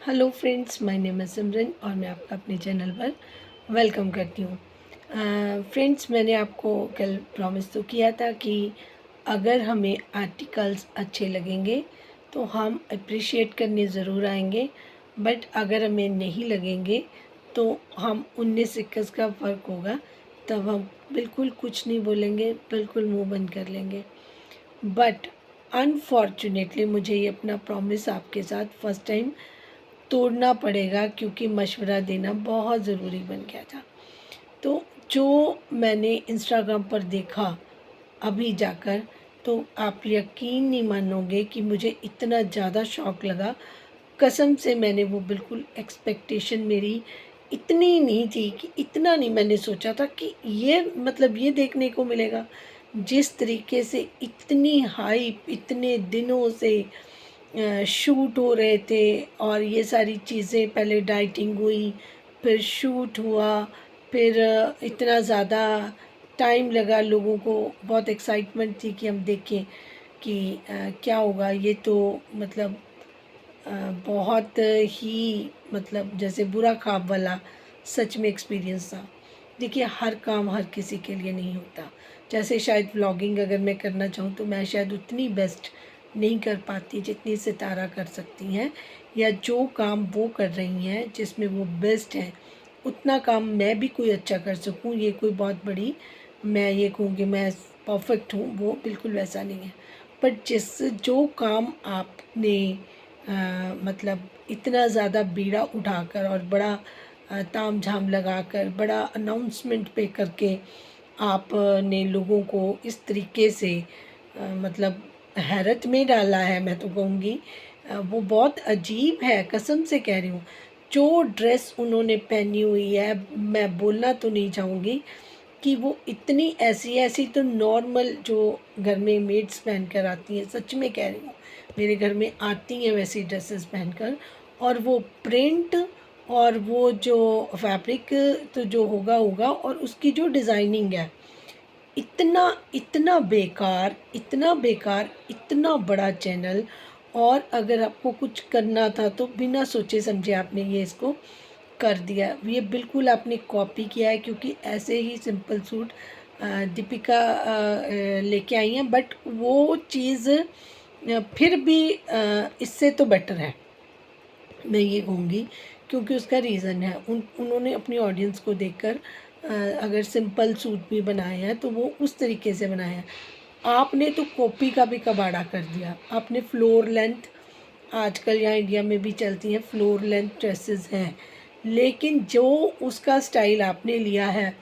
Hello friends, my name है सिमरन और मैं आपका अपने चैनल पर वेलकम करती हूँ। फ्रेंड्स, मैंने आपको कल प्रॉमिस तो किया था कि अगर हमें आर्टिकल्स अच्छे लगेंगे तो हम अप्रिशिएट करने ज़रूर आएंगे, बट अगर हमें नहीं लगेंगे तो हम 19-21 का फ़र्क होगा, तब हम बिल्कुल कुछ नहीं बोलेंगे, बिल्कुल मुंह बंद कर लेंगे। बट अनफॉर्चुनेटली मुझे ये अपना प्रॉमिस आपके साथ फर्स्ट टाइम तोड़ना पड़ेगा, क्योंकि मशवरा देना बहुत ज़रूरी बन गया था। तो जो मैंने इंस्टाग्राम पर देखा अभी जाकर, तो आप यकीन नहीं मानोगे कि मुझे इतना ज़्यादा शौक लगा। कसम से मैंने वो बिल्कुल एक्सपेक्टेशन मेरी इतनी नहीं थी, कि इतना नहीं मैंने सोचा था कि ये मतलब ये देखने को मिलेगा। जिस तरीके से इतनी हाइप इतने दिनों से शूट हो रहे थे, और ये सारी चीज़ें पहले डाइटिंग हुई, फिर शूट हुआ, फिर इतना ज़्यादा टाइम लगा, लोगों को बहुत एक्साइटमेंट थी कि हम देखें कि क्या होगा। ये तो मतलब अ, बहुत ही मतलब जैसे बुरा ख्वाब वाला सच में एक्सपीरियंस था। देखिए, हर काम हर किसी के लिए नहीं होता। जैसे शायद व्लॉगिंग अगर मैं करना चाहूँ तो मैं शायद उतनी बेस्ट नहीं कर पाती जितनी सितारा कर सकती हैं, या जो काम वो कर रही हैं जिसमें वो बेस्ट हैं, उतना काम मैं भी कोई अच्छा कर सकूँ, ये कोई बहुत बड़ी मैं ये कहूँ कि मैं परफेक्ट हूँ, वो बिल्कुल वैसा नहीं है। बट जिस जो काम आपने मतलब इतना ज़्यादा बीड़ा उठाकर और बड़ा ताम झाम लगाकर बड़ा अनाउंसमेंट पे करके आपने लोगों को इस तरीके से मतलब हैरत में डाला है, मैं तो कहूँगी वो बहुत अजीब है, कसम से कह रही हूँ। जो ड्रेस उन्होंने पहनी हुई है, मैं बोलना तो नहीं चाहूँगी कि वो इतनी ऐसी ऐसी तो नॉर्मल जो घर में मेड्स पहन कर आती हैं, सच में कह रही हूँ, मेरे घर में आती हैं वैसी ड्रेसेस पहनकर, और वो प्रिंट और वो जो फैब्रिक तो जो होगा होगा, और उसकी जो डिज़ाइनिंग है, इतना इतना बेकार, इतना बेकार, इतना बड़ा चैनल। और अगर आपको कुछ करना था तो बिना सोचे समझे आपने ये इसको कर दिया। ये बिल्कुल आपने कॉपी किया है, क्योंकि ऐसे ही सिंपल सूट दीपिका लेके आई हैं, बट वो चीज़ फिर भी इससे तो बेटर है, मैं ये कहूँगी। क्योंकि उसका रीज़न है, उन्होंने अपनी ऑडियंस को देखकर अगर सिंपल सूट भी बनाए हैं तो वो उस तरीके से बनाए हैं। आपने तो कॉपी का भी कबाड़ा कर दिया। आपने फ्लोर लेंथ, आजकल यहाँ इंडिया में भी चलती हैं फ्लोर लेंथ ड्रेसेस हैं, लेकिन जो उसका स्टाइल आपने लिया है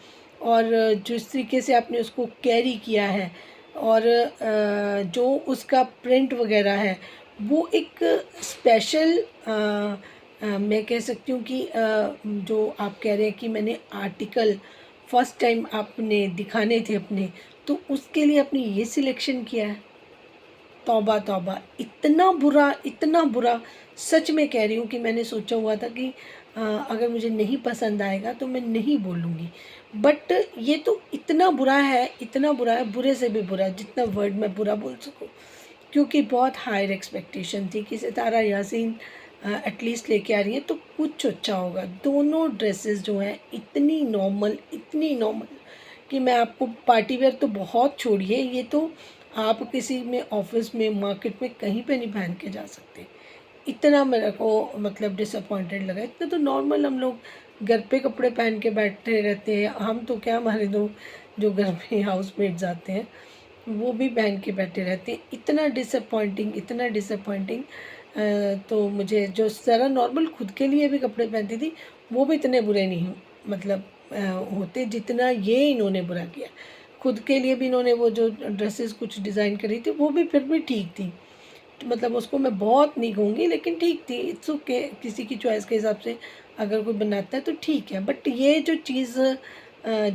और जिस तरीके से आपने उसको कैरी किया है, और जो उसका प्रिंट वगैरह है, वो एक स्पेशल मैं कह सकती हूँ कि जो आप कह रहे हैं कि मैंने आर्टिकल फर्स्ट टाइम आपने दिखाने थे अपने, तो उसके लिए आपने ये सिलेक्शन किया है। तौबा तौबा, इतना बुरा, इतना बुरा। सच में कह रही हूँ कि मैंने सोचा हुआ था कि अगर मुझे नहीं पसंद आएगा तो मैं नहीं बोलूँगी, बट ये तो इतना बुरा है, इतना बुरा है, बुरे से भी बुरा, जितना वर्ड मैं बुरा बोल सकूँ। क्योंकि बहुत हायर एक्सपेक्टेशन थी कि सितारा यासीन एटलीस्ट लेके आ रही है तो कुछ अच्छा होगा। दोनों ड्रेसेस जो हैं इतनी नॉर्मल, इतनी नॉर्मल, कि मैं आपको पार्टी वेयर तो बहुत छोड़िए, ये तो आप किसी में ऑफिस में मार्केट में कहीं पे नहीं पहन के जा सकते। इतना मेरे को मतलब डिसअपॉइंटेड लगा। इतना तो नॉर्मल हम लोग घर पे कपड़े पहन के बैठे रहते हैं, हम तो क्या, हमारे दो जो घर में हाउस मेट्स आते हैं वो भी पहन के बैठे रहते हैं। इतना डिसअपॉइंटिंग, इतना डिसअपॉइंटिंग। तो मुझे जो ज़रा नॉर्मल खुद के लिए भी कपड़े पहनती थी, वो भी इतने बुरे नहीं मतलब होते जितना ये इन्होंने बुरा किया। खुद के लिए भी इन्होंने वो जो ड्रेसेस कुछ डिज़ाइन करी थी वो भी फिर भी ठीक थी, तो मतलब उसको मैं बहुत नहीं कहूँगी, लेकिन ठीक थी, इट्स ओके, किसी की चॉइस के हिसाब से अगर कोई बनाता है तो ठीक है। बट ये जो चीज़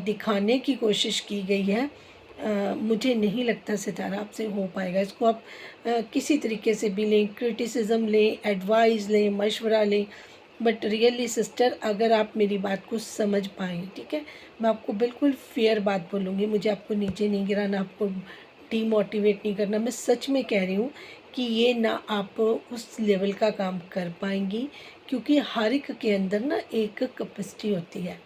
दिखाने की कोशिश की गई है, मुझे नहीं लगता सितारा आपसे हो पाएगा। इसको आप किसी तरीके से भी लें, क्रिटिसिज्म लें, एडवाइस लें, मशवरा लें, बट रियली सिस्टर, अगर आप मेरी बात को समझ पाएँ, ठीक है, मैं आपको बिल्कुल फेयर बात बोलूँगी, मुझे आपको नीचे नहीं गिराना, आपको डीमोटिवेट नहीं करना। मैं सच में कह रही हूँ कि ये ना आप उस लेवल का काम कर पाएंगी, क्योंकि हर एक के अंदर ना एक कैपेसिटी होती है,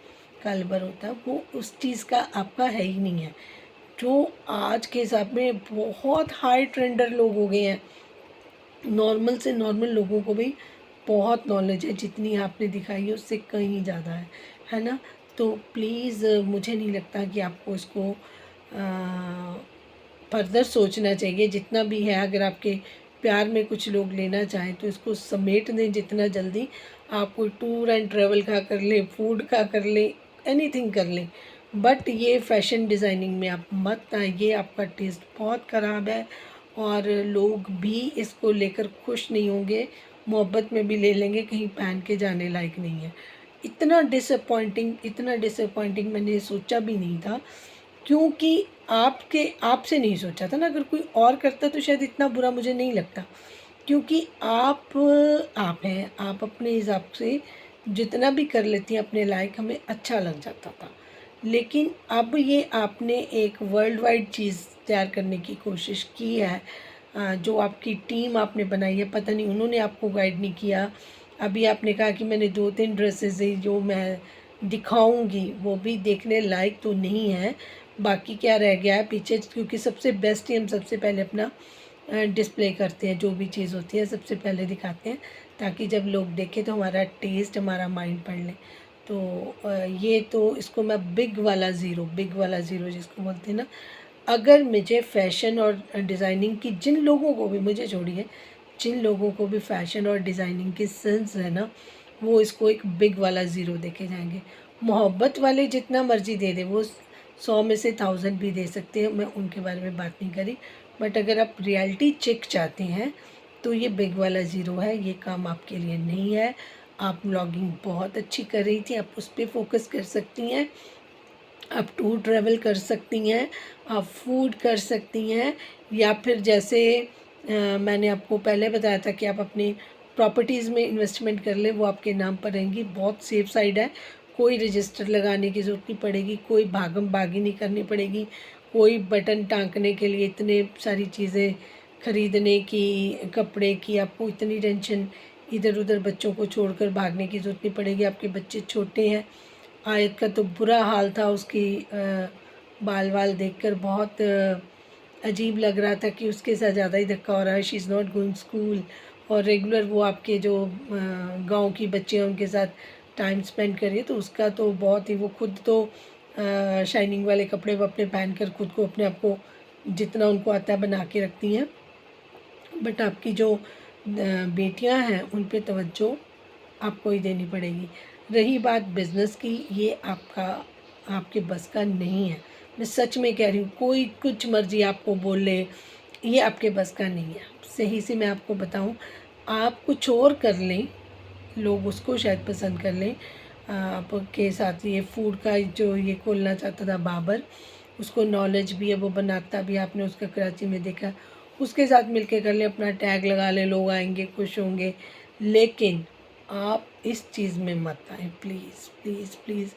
कैलिबर होता है, वो उस चीज़ का आपका है ही नहीं है। जो आज के हिसाब में बहुत हाई ट्रेंडर लोग हो गए हैं, नॉर्मल से नॉर्मल लोगों को भी बहुत नॉलेज है, जितनी आपने दिखाई है उससे कहीं ज़्यादा है ना। तो प्लीज़ मुझे नहीं लगता कि आपको इसको फर्दर सोचना चाहिए। जितना भी है, अगर आपके प्यार में कुछ लोग लेना चाहें तो इसको समेट दें जितना जल्दी। आप कोई टूर एंड ट्रैवल का कर लें, फूड का कर लें, एनीथिंग कर लें, बट ये फैशन डिज़ाइनिंग में आप मत आइए। आपका टेस्ट बहुत ख़राब है और लोग भी इसको लेकर खुश नहीं होंगे, मोहब्बत में भी ले लेंगे, कहीं पहन के जाने लायक नहीं है। इतना डिसअपॉइंटिंग मैंने सोचा भी नहीं था, क्योंकि आपसे नहीं सोचा था ना। अगर कोई और करता तो शायद इतना बुरा मुझे नहीं लगता, क्योंकि आप हैं, आप अपने हिसाब से जितना भी कर लेती हैं अपने लायक, हमें अच्छा लग जाता था। लेकिन अब ये आपने एक वर्ल्ड वाइड चीज़ तैयार करने की कोशिश की है। जो आपकी टीम आपने बनाई है, पता नहीं उन्होंने आपको गाइड नहीं किया। अभी आपने कहा कि मैंने 2-3 ड्रेसेस है जो मैं दिखाऊंगी, वो भी देखने लायक तो नहीं है। बाकी क्या रह गया है पीछे, क्योंकि सबसे बेस्ट ही हम सबसे पहले अपना डिस्प्ले करते हैं। जो भी चीज़ होती है सबसे पहले दिखाते हैं, ताकि जब लोग देखें तो हमारा टेस्ट, हमारा माइंड पढ़ लें। तो ये तो इसको मैं बिग वाला ज़ीरो जिसको बोलते हैं ना। अगर मुझे फ़ैशन और डिज़ाइनिंग की, जिन लोगों को भी, मुझे छोड़िए, जिन लोगों को भी फ़ैशन और डिज़ाइनिंग की सेंस है ना, वो इसको एक बिग वाला ज़ीरो देखे जाएंगे। मोहब्बत वाले जितना मर्ज़ी दे दे, वो 100 में से 1000 भी दे सकते हैं, मैं उनके बारे में बात नहीं करी। बट अगर आप रियलिटी चेक चाहते हैं तो ये बिग वाला ज़ीरो है, ये काम आपके लिए नहीं है। आप व्लॉगिंग बहुत अच्छी कर रही थी, आप उस पर फोकस कर सकती हैं, आप टूर ट्रैवल कर सकती हैं, आप फूड कर सकती हैं, या फिर जैसे मैंने आपको पहले बताया था कि आप अपनी प्रॉपर्टीज़ में इन्वेस्टमेंट कर लें, वो आपके नाम पर रहेंगी। बहुत सेफ साइड है, कोई रजिस्टर लगाने की ज़रूरत नहीं पड़ेगी, कोई भागम भागी नहीं करनी पड़ेगी, कोई बटन टाँकने के लिए इतने सारी चीज़ें खरीदने की, कपड़े की आपको इतनी टेंशन, इधर उधर बच्चों को छोड़कर भागने की ज़रूरत नहीं पड़ेगी। आपके बच्चे छोटे हैं। आयत का तो बुरा हाल था, उसकी बाल वाल देखकर बहुत अजीब लग रहा था कि उसके साथ ज़्यादा ही धक्का हो रहा है। She is not going school, और रेगुलर वो आपके जो गांव की बच्चे हैं उनके साथ टाइम स्पेंड करिए, तो उसका तो बहुत ही, वो खुद तो शाइनिंग वाले कपड़े वो अपने पहन कर खुद को, अपने आप को जितना उनको आता है बना के रखती हैं। बट आपकी जो बेटियां हैं उन पे तवज्जो आपको ही देनी पड़ेगी। रही बात बिज़नेस की, ये आपके बस का नहीं है। मैं सच में कह रही हूँ, कोई कुछ मर्ज़ी आपको बोल ले, ये आपके बस का नहीं है। सही से मैं आपको बताऊँ, आप कुछ और कर लें, लोग उसको शायद पसंद कर लें। आपके साथ ये फूड का जो ये खोलना चाहता था बाबर, उसको नॉलेज भी है, वो बनाता भी, आपने उसका कराची में देखा, उसके साथ मिलके कर ले, अपना टैग लगा ले, लोग आएंगे, खुश होंगे। लेकिन आप इस चीज़ में मत आए, प्लीज़ प्लीज़ प्लीज़।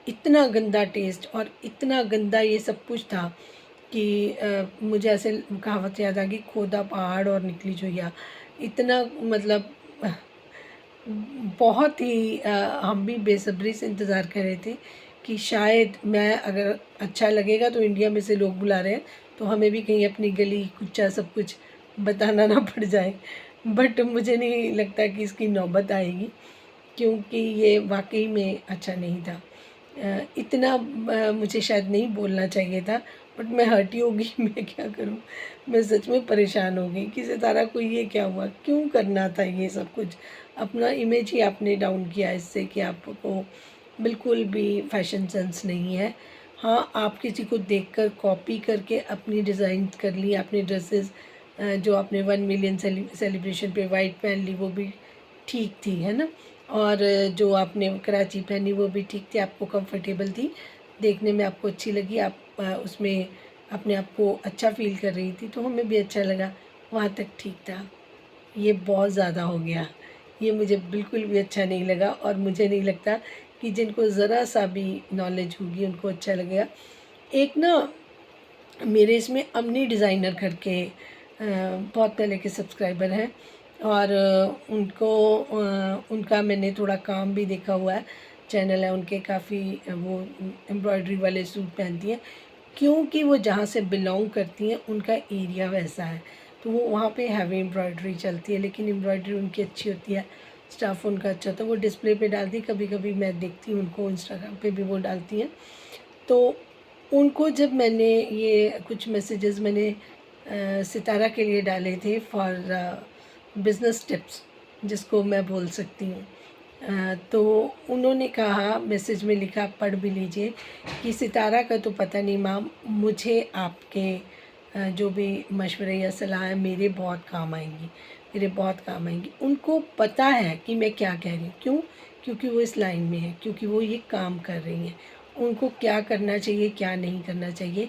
इतना गंदा टेस्ट और इतना गंदा ये सब कुछ था कि मुझे ऐसे कहावत याद आ गई, खोदा पहाड़ और निकली जोया। इतना मतलब बहुत ही हम भी बेसब्री से इंतज़ार कर रहे थे कि शायद, मैं अगर अच्छा लगेगा तो इंडिया में से लोग बुला रहे हैं, तो हमें भी कहीं अपनी गली कुच्चा सब कुछ बताना ना पड़ जाए। बट मुझे नहीं लगता कि इसकी नौबत आएगी, क्योंकि ये वाकई में अच्छा नहीं था। इतना मुझे शायद नहीं बोलना चाहिए था, बट मैं हर्टी हो गई। मैं क्या करूं, मैं सच में परेशान हो गई कि सितारा को ये क्या हुआ, क्यों करना था ये सब कुछ। अपना इमेज ही आपने डाउन किया इससे, कि आपको बिल्कुल भी फैशन सेंस नहीं है। हाँ, आप किसी को देखकर कॉपी करके अपनी डिज़ाइन कर ली आपने ड्रेसेस, जो आपने 1 मिलियन सेलिब्रेशन पे वाइट पहन ली, वो भी ठीक थी, है ना। और जो आपने कराची पहनी वो भी ठीक थी, आपको कंफर्टेबल थी, देखने में आपको अच्छी लगी, आप उसमें अपने आप को अच्छा फ़ील कर रही थी, तो हमें भी अच्छा लगा, वहाँ तक ठीक था। ये बहुत ज़्यादा हो गया, ये मुझे बिल्कुल भी अच्छा नहीं लगा, और मुझे नहीं लगता कि जिनको ज़रा सा भी नॉलेज होगी उनको अच्छा लगेगा। एक ना मेरे इसमें अमनी डिज़ाइनर करके बहुत पहले के सब्सक्राइबर हैं और उनका मैंने थोड़ा काम भी देखा हुआ है, चैनल है उनके, काफ़ी वो एम्ब्रॉयडरी वाले सूट पहनती हैं क्योंकि वो जहाँ से बिलोंग करती हैं उनका एरिया वैसा है, तो वो वहाँ पे हैवी एम्ब्रॉयडरी चलती है, लेकिन एम्ब्रॉयडरी उनकी अच्छी होती है, स्टाफ उनका अच्छा, तो वो डिस्प्ले पे डालती है, कभी कभी मैं देखती हूँ उनको इंस्टाग्राम पे भी वो डालती हैं। तो उनको जब मैंने ये कुछ मैसेजेस मैंने सितारा के लिए डाले थे फॉर बिज़नेस टिप्स, जिसको मैं बोल सकती हूँ, तो उन्होंने कहा, मैसेज में लिखा, पढ़ भी लीजिए, कि सितारा का तो पता नहीं मैम, मुझे आपके जो भी मशवरे या सलाह है मेरे बहुत काम आएंगी, मेरे बहुत काम आएंगी। उनको पता है कि मैं क्या कह रही हूँ, क्यों? क्योंकि वो इस लाइन में है, क्योंकि वो ये काम कर रही हैं, उनको क्या करना चाहिए क्या नहीं करना चाहिए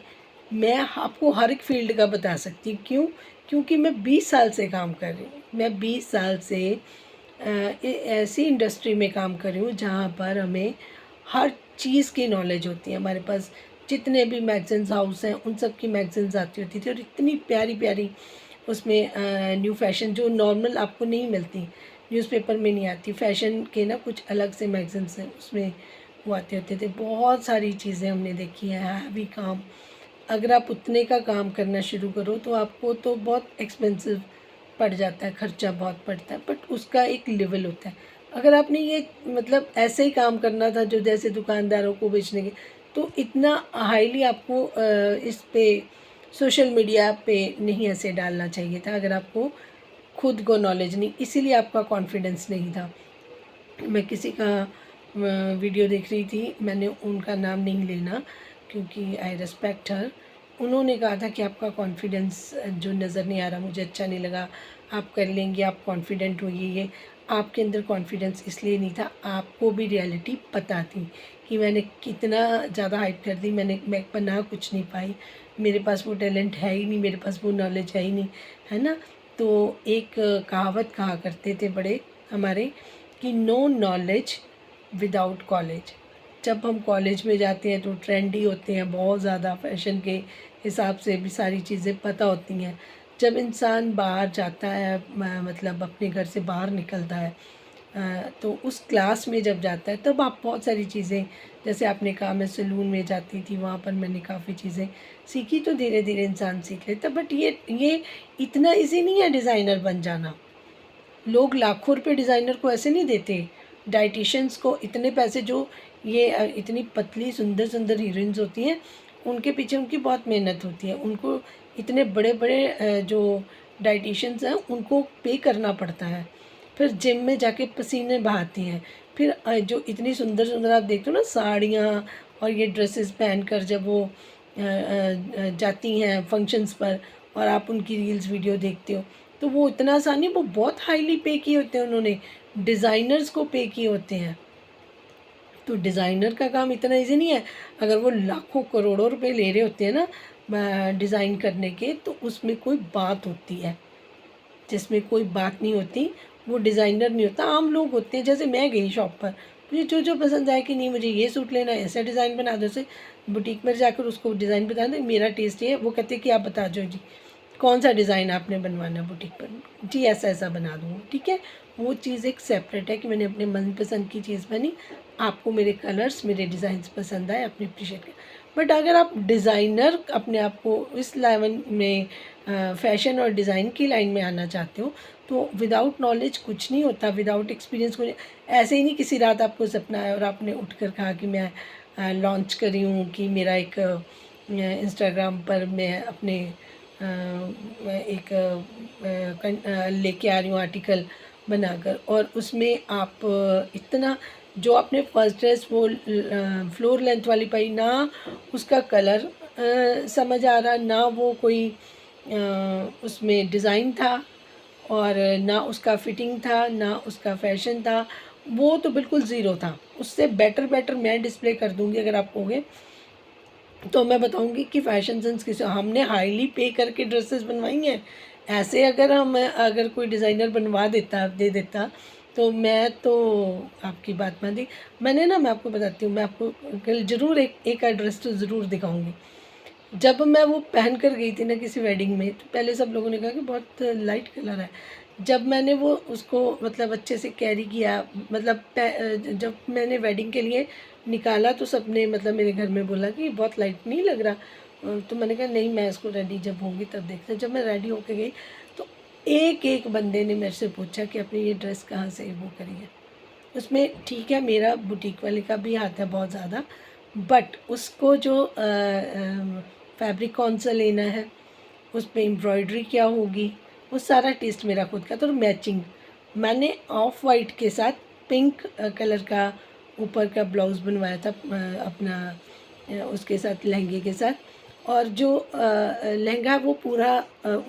मैं आपको हर एक फील्ड का बता सकती हूँ। क्यों? क्योंकि मैं 20 साल से काम कर रही हूँ, मैं 20 साल से ऐसी इंडस्ट्री में काम कर रही हूँ जहाँ पर हमें हर चीज़ की नॉलेज होती है। हमारे पास जितने भी मैगज़ीन्स हाउस हैं उन सब की मैगज़ीन्स आती होती थी, और इतनी प्यारी प्यारी उसमें न्यू फैशन जो नॉर्मल आपको नहीं मिलती, न्यूज़पेपर में नहीं आती, फ़ैशन के ना कुछ अलग से मैगज़ीन्स हैं, उसमें वो आते होते थे। बहुत सारी चीज़ें हमने देखी हैं, हैवी काम। अगर आप उतने का काम करना शुरू करो तो आपको तो बहुत एक्सपेंसिव पड़ जाता है, खर्चा बहुत पड़ता है, बट उसका एक लेवल होता है। अगर आपने ये मतलब ऐसे ही काम करना था जो जैसे दुकानदारों को बेचने के, तो इतना हाईली आपको इस पे सोशल मीडिया पे नहीं ऐसे डालना चाहिए था, अगर आपको खुद को नॉलेज नहीं, इसीलिए आपका कॉन्फिडेंस नहीं था। मैं किसी का वीडियो देख रही थी, मैंने उनका नाम नहीं लेना क्योंकि आई रिस्पेक्ट हर। उन्होंने कहा था कि आपका कॉन्फिडेंस जो नज़र नहीं आ रहा, मुझे अच्छा नहीं लगा, आप कर लेंगे, आप कॉन्फिडेंट होइए। ये आपके अंदर कॉन्फिडेंस इसलिए नहीं था, आपको भी रियलिटी पता थी कि मैंने कितना ज़्यादा हाइप कर दी, मैं बना कुछ नहीं पाई, मेरे पास वो टैलेंट है ही नहीं, मेरे पास वो नॉलेज है ही नहीं, है ना। तो एक कहावत कहा करते थे बड़े हमारे कि नो नॉलेज विदाउट कॉलेज। जब हम कॉलेज में जाते हैं तो ट्रेंडी होते हैं, बहुत ज़्यादा फैशन के हिसाब से भी सारी चीज़ें पता होती हैं। जब इंसान बाहर जाता है, मतलब अपने घर से बाहर निकलता है, तो उस क्लास में जब जाता है तब आप बहुत सारी चीज़ें, जैसे आपने कहा मैं सैलून में जाती थी, वहाँ पर मैंने काफ़ी चीज़ें सीखी, तो धीरे धीरे इंसान सीख लेता। बट ये इतना ईजी नहीं है डिज़ाइनर बन जाना। लोग लाखों रुपए डिज़ाइनर को ऐसे नहीं देते, डाइटिशियंस को इतने पैसे, जो ये इतनी पतली सुंदर सुंदर हीरोइंस होती हैं, उनके पीछे उनकी बहुत मेहनत होती है, उनको इतने बड़े बड़े जो डाइटिशियंस हैं उनको पे करना पड़ता है, फिर जिम में जाके पसीने बहाती हैं, फिर जो इतनी सुंदर सुंदर आप देखते हो ना साड़ियाँ और ये ड्रेसेस पहनकर जब वो जाती हैं फंक्शंस पर, और आप उनकी रील्स वीडियो देखते हो, तो वो इतना आसान नहीं, वो बहुत हाईली पे किए होते हैं, उन्होंने डिज़ाइनर्स को पे किए होते हैं। तो डिज़ाइनर का काम इतना इजी नहीं है। अगर वो लाखों करोड़ों रुपए ले रहे होते हैं ना डिज़ाइन करने के, तो उसमें कोई बात होती है, जिसमें कोई बात नहीं होती वो डिज़ाइनर नहीं होता, आम लोग होते हैं। जैसे मैं गई शॉप पर, मुझे जो जो पसंद आया कि नहीं मुझे ये सूट लेना है, ऐसा डिज़ाइन बना दो, से बुटीक में जाकर उसको डिज़ाइन बता दें, मेरा टेस्ट ये है, वो कहते हैं कि आप बता दो जी कौन सा डिज़ाइन आपने बनवाना है बुटीक पर, जी ऐसा ऐसा बना दूँगा, ठीक है। वो चीज़ एक सेपरेट है कि मैंने अपने मनपसंद की चीज़ बनी, आपको मेरे कलर्स मेरे डिज़ाइंस पसंद आए, आपने अप्रिशिएट किया। बट अगर आप डिज़ाइनर अपने आप को इस लेवल में फ़ैशन और डिज़ाइन की लाइन में आना चाहते हो, तो विदाउट नॉलेज कुछ नहीं होता, विदाउट एक्सपीरियंस कुछ ऐसे ही नहीं। किसी रात आपको सपना आया और आपने उठ कर कहा कि मैं लॉन्च करी हूँ, कि मेरा एक इंस्टाग्राम पर मैं अपने एक लेके आ रही हूँ आर्टिकल बनाकर, और उसमें आप इतना जो आपने फर्स्ट ड्रेस वो फ्लोर लेंथ वाली पाई ना, उसका कलर समझ आ रहा ना, वो कोई उसमें डिज़ाइन था, और ना उसका फिटिंग था, ना उसका फैशन था, वो तो बिल्कुल ज़ीरो था। उससे बेटर मैं डिस्प्ले कर दूँगी अगर आप कहोगे, तो मैं बताऊंगी कि फ़ैशन सेंस किस, हमने हाईली पे करके ड्रेसेस बनवाई हैं। ऐसे अगर कोई डिज़ाइनर बनवा देता दे देता, तो मैं तो आपकी बात मान दी। मैं आपको बताती हूँ, मैं आपको कल ज़रूर एक एड्रेस तो ज़रूर दिखाऊंगी। जब मैं वो पहन कर गई थी ना किसी वेडिंग में, तो पहले सब लोगों ने कहा कि बहुत लाइट कलर है। जब मैंने वो उसको मतलब अच्छे से कैरी किया, मतलब जब मैंने वेडिंग के लिए निकाला तो सबने मतलब मेरे घर में बोला कि बहुत लाइट नहीं लग रहा। तो मैंने कहा नहीं, मैं इसको रेडी जब होंगी तब देखते हैं। जब मैं रेडी होके गई तो एक एक बंदे ने मेरे से पूछा कि अपनी ये ड्रेस कहाँ से वो करी है। उसमें ठीक है, मेरा बुटीक वाले का भी हाथ है बहुत ज़्यादा, बट उसको जो फैब्रिक कौन सा लेना है, उस पर एम्ब्रॉयडरी क्या होगी, वो सारा टेस्ट मेरा खुद का। तो मैचिंग मैंने ऑफ वाइट के साथ पिंक कलर का ऊपर का ब्लाउज़ बनवाया था अपना उसके साथ लहंगे के साथ। और जो लहंगा वो पूरा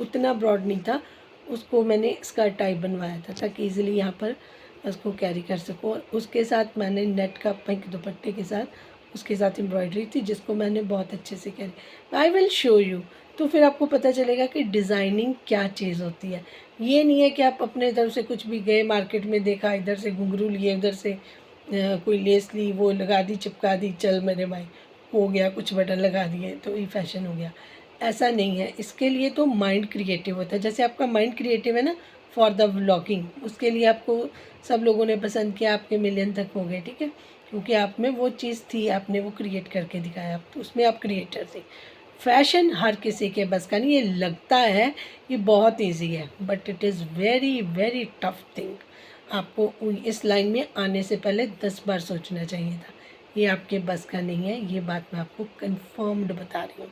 उतना ब्रॉड नहीं था, उसको मैंने स्कर्ट टाइप बनवाया था ताकि इजीली यहाँ पर उसको कैरी कर सको। उसके साथ मैंने नेट का पिंक दुपट्टे के साथ उसके साथ एम्ब्रॉयडरी थी जिसको मैंने बहुत अच्छे से carry. I will show you, तो फिर आपको पता चलेगा कि डिज़ाइनिंग क्या चीज़ होती है। ये नहीं है कि आप अपने तरफ से कुछ भी गए मार्केट में, देखा इधर से घुंघरू लिए, उधर से कोई लेस ली, वो लगा दी चिपका दी, चल मेरे भाई हो गया, कुछ बटन लगा दिए तो ये फैशन हो गया। ऐसा नहीं है, इसके लिए तो माइंड क्रिएटिव होता है। जैसे आपका माइंड क्रिएटिव है ना फॉर द व्लॉगिंग, उसके लिए आपको सब लोगों ने पसंद किया, आपके मिलियन तक हो गए, ठीक है, क्योंकि आप में वो चीज़ थी, आपने वो क्रिएट करके दिखाया, तो उसमें आप क्रिएटर थे। फैशन हर किसी के बस का नहीं, ये लगता है कि बहुत इजी है but it is very very tough thing. आपको इस लाइन में आने से पहले 10 बार सोचना चाहिए था। ये आपके बस का नहीं है, ये बात मैं आपको कंफर्म्ड बता रही हूँ।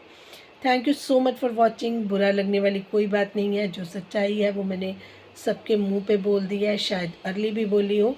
Thank you so much for watching. बुरा लगने वाली कोई बात नहीं है, जो सच्चाई है वो मैंने सबके मुंह पे बोल दिया है, शायद अर्ली भी बोली हो,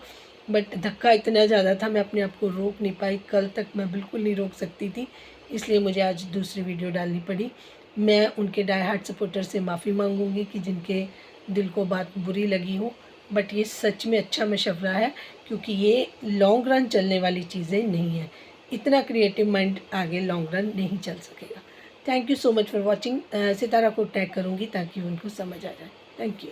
बट धक्का इतना ज़्यादा था मैं अपने आप को रोक नहीं पाई। कल तक मैं बिल्कुल नहीं रोक सकती थी, इसलिए मुझे आज दूसरी वीडियो डालनी पड़ी। मैं उनके डाई हार्ट सपोर्टर से माफ़ी मांगूंगी कि जिनके दिल को बात बुरी लगी हो, बट ये सच में अच्छा मशवरा है क्योंकि ये लॉन्ग रन चलने वाली चीज़ें नहीं हैं। इतना क्रिएटिव माइंड आगे लॉन्ग रन नहीं चल सकेगा। Thank you so much for watching. Sitara को टैग करूँगी ताकि उनको समझ आ जाए। Thank you.